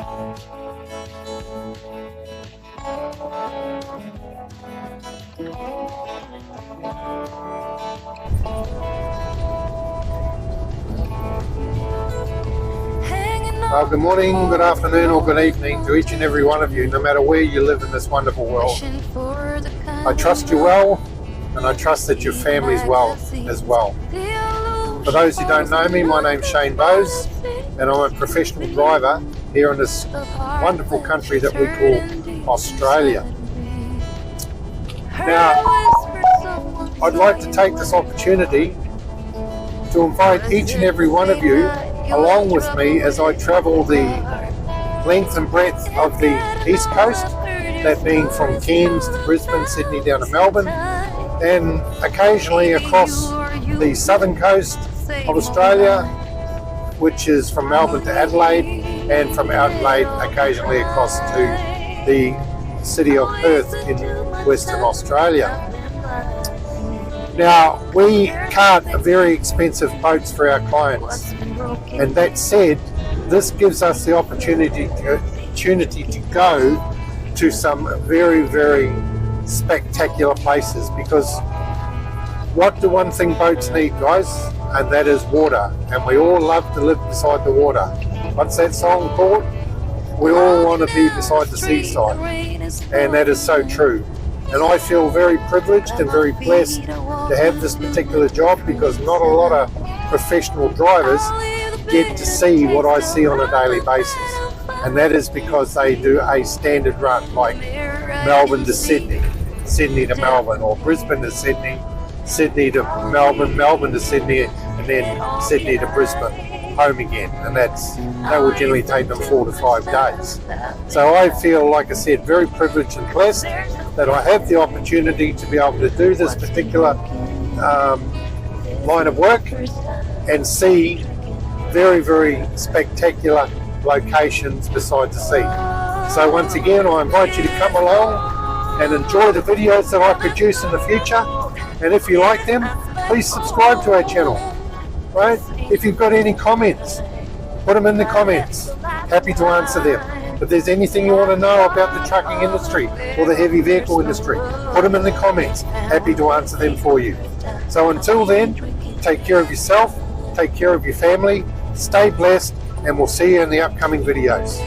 Good morning, good afternoon or good evening to each and every one of you, no matter where you live in this wonderful world. I trust you well, and I trust that your family's well as well. For those who don't know me, my name's Shane Bowes, and I'm a professional driver here in this wonderful country that we call Australia. Now, I'd like to take this opportunity to invite each and every one of you along with me as I travel the length and breadth of the East Coast, that being from Cairns to Brisbane, Sydney down to Melbourne, and occasionally across the southern coast of Australia, which is from Melbourne to Adelaide, and from Adelaide occasionally across to the city of Perth in Western Australia. Now, we cart very expensive boats for our clients, and that said, this gives us the opportunity to go to some very, very spectacular places, because what do one thing boats need, guys? And that is water, and we all love to live beside the water. What's that song called? We all want to be beside the seaside, and that is so true. And I feel very privileged and very blessed to have this particular job, because not a lot of professional drivers get to see what I see on a daily basis. And that is because they do a standard run, like Melbourne to Sydney, Sydney to Melbourne, or Brisbane to Sydney, Sydney to Melbourne, Melbourne to Sydney, and then Sydney to Brisbane, home again. And that will generally take them 4 to 5 days. So I feel, like I said, very privileged and blessed that I have the opportunity to be able to do this particular line of work and see very, very spectacular locations beside the sea. So once again, I invite you to come along and enjoy the videos that I produce in the future. And if you like them, please subscribe to our channel. Right? If you've got any comments, put them in the comments. Happy to answer them. If there's anything you want to know about the trucking industry or the heavy vehicle industry, put them in the comments. Happy to answer them for you. So until then, take care of yourself, take care of your family, stay blessed, and we'll see you in the upcoming videos.